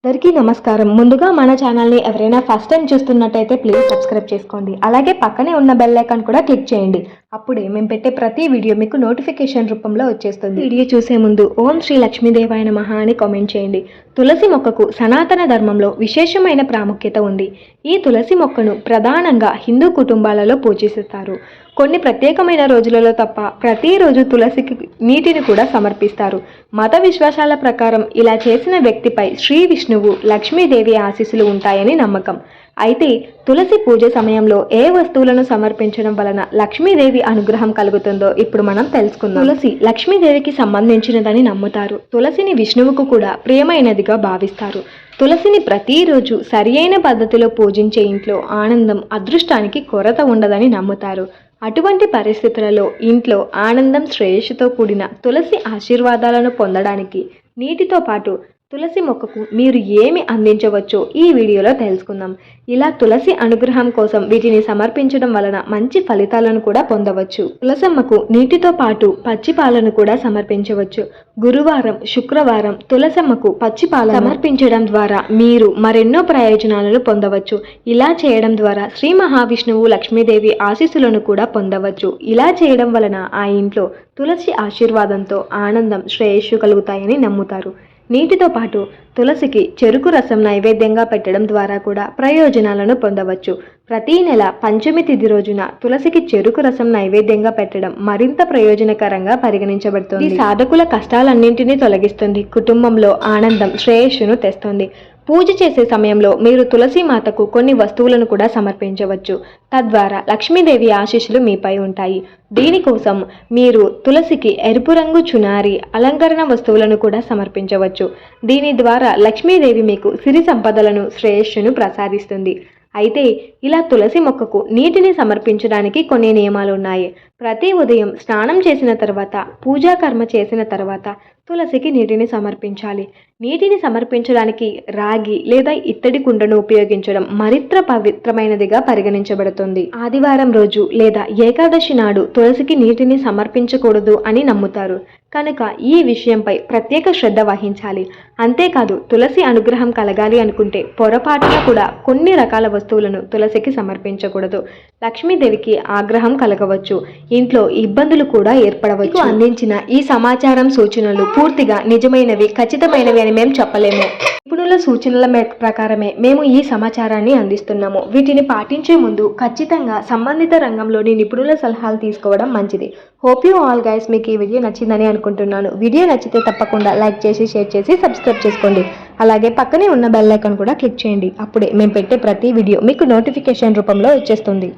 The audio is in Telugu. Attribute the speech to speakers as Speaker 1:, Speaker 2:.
Speaker 1: అందరికీ నమస్కారం. ముందుగా మన ఛానల్ని ఎవరైనా ఫస్ట్ టైం చూస్తున్నట్టయితే ప్లీజ్ సబ్స్క్రైబ్ చేసుకోండి. అలాగే పక్కనే ఉన్న బెల్ ఐకాన్ కూడా క్లిక్ చేయండి. అప్పుడే మేము పెట్టే ప్రతి వీడియో మీకు నోటిఫికేషన్ రూపంలో వచ్చేస్తుంది. వీడియో చూసే ముందు ఓం శ్రీ లక్ష్మీదేవాయ నమః అని కామెంట్ చేయండి. తులసి మొక్కకు సనాతన ధర్మంలో విశేషమైన ప్రాముఖ్యత ఉంది. ఈ తులసి మొక్కను ప్రధానంగా హిందూ కుటుంబాలలో పూజిస్తారు. కొన్ని ప్రత్యేకమైన రోజులలో తప్ప ప్రతిరోజు తులసికి నీటిని కూడా సమర్పిస్తారు. మత విశ్వాసాల ప్రకారం ఇలా చేసిన వ్యక్తిపై శ్రీ విష్ణువు లక్ష్మీదేవి ఆశీస్సులు ఉంటాయని నమ్మకం. అయితే తులసి పూజ సమయంలో ఏ వస్తువులను సమర్పించడం వలన లక్ష్మీదేవి అనుగ్రహం కలుగుతుందో ఇప్పుడు మనం తెలుసుకుందాం. తులసి లక్ష్మీదేవికి సంబంధించినదని నమ్ముతారు. తులసిని విష్ణువుకు కూడా ప్రియమైనదిగా భావిస్తారు. తులసిని ప్రతిరోజు సరి అయిన పద్ధతిలో పూజించే ఇంట్లో ఆనందం, అదృష్టానికి కొరత ఉండదని నమ్ముతారు. అటువంటి పరిస్థితులలో ఇంట్లో ఆనందం, శ్రేయస్సుతో కూడిన తులసి ఆశీర్వాదాలను పొందడానికి నీటితో పాటు తులసి మొక్కకు మీరు ఏమి అందించవచ్చో ఈ వీడియోలో తెలుసుకుందాం. ఇలా తులసి అనుగ్రహం కోసం వీటిని సమర్పించడం వలన మంచి ఫలితాలను కూడా పొందవచ్చు. తులసమ్మకు నీటితో పాటు పచ్చి పాలను కూడా సమర్పించవచ్చు. గురువారం, శుక్రవారం తులసమ్మకు పచ్చి పాలను సమర్పించడం ద్వారా మీరు మరెన్నో ప్రయోజనాలను పొందవచ్చు. ఇలా చేయడం ద్వారా శ్రీ మహావిష్ణువు లక్ష్మీదేవి ఆశీస్సులను కూడా పొందవచ్చు. ఇలా చేయడం వలన ఆ ఇంట్లో తులసి ఆశీర్వాదంతో ఆనందం, శ్రేయస్సు కలుగుతాయని నమ్ముతారు. నీటితో పాటు తులసికి చెరుకు రసం నైవేద్యంగా పెట్టడం ద్వారా కూడా ప్రయోజనాలను పొందవచ్చు. ప్రతి నెల పంచమి తిథి రోజున తులసికి చెరుకు రసం నైవేద్యంగా పెట్టడం మరింత ప్రయోజనకరంగా పరిగణించబడుతుంది. ఈ సాధకుల కష్టాలన్నింటినీ తొలగిస్తుంది. కుటుంబంలో ఆనందం, శ్రేయస్సును తెస్తుంది. పూజ చేసే సమయంలో మీరు తులసి మాతకు కొన్ని వస్తువులను కూడా సమర్పించవచ్చు. తద్వారా లక్ష్మీదేవి ఆశీస్సులు మీపై ఉంటాయి. దీనికోసం మీరు తులసికి ఎరుపు రంగు చునారి అలంకరణ వస్తువులను కూడా సమర్పించవచ్చు. దీని ద్వారా లక్ష్మీదేవి మీకు సిరి సంపదలను, శ్రేయస్సును ప్రసాదిస్తుంది. అయితే ఇలా తులసి మొక్కకు నీటిని సమర్పించడానికి కొన్ని నియమాలు ఉన్నాయి. ప్రతి ఉదయం స్నానం చేసిన తర్వాత, పూజా కర్మ చేసిన తర్వాత తులసికి నీటిని సమర్పించాలి. నీటిని సమర్పించడానికి రాగి లేదా ఇత్తడి కుండను ఉపయోగించడం మరింత పవిత్రమైనదిగా పరిగణించబడుతుంది. ఆదివారం రోజు లేదా ఏకాదశి నాడు తులసికి నీటిని సమర్పించకూడదు అని నమ్ముతారు. కనుక ఈ విషయంపై ప్రత్యేక శ్రద్ధ వహించాలి. అంతేకాదు తులసి అనుగ్రహం కలగాలి అనుకుంటే పొరపాటున కూడా కొన్ని రకాల వస్తువులను తులసికి సమర్పించకూడదు. లక్ష్మీదేవికి ఆగ్రహం కలగవచ్చు. ఇంట్లో ఇబ్బందులు కూడా ఏర్పడవచ్చు. అందించిన ఈ సమాచారం, సూచనలు పూర్తిగా నిజమైనవి, ఖచ్చితమైనవి అని మేము చెప్పలేము. నిపుణుల సూచనల ప్రకారమే మేము ఈ సమాచారాన్ని అందిస్తున్నాము. వీటిని పాటించే ముందు ఖచ్చితంగా సంబంధిత రంగంలోని నిపుణుల సలహాలు తీసుకోవడం మంచిది. హోప్ యూ ఆల్ గైస్ మీకు ఈ వీడియో నచ్చిందని అనుకుంటున్నాను. వీడియో నచ్చితే తప్పకుండా లైక్ చేసి, షేర్ చేసి, సబ్స్క్రైబ్ చేసుకోండి. అలాగే పక్కనే ఉన్న బెల్ ఐకాన్ కూడా క్లిక్ చేయండి. అప్పుడే మేము పెట్టే ప్రతి వీడియో మీకు నోటిఫికేషన్ రూపంలో వచ్చేస్తుంది.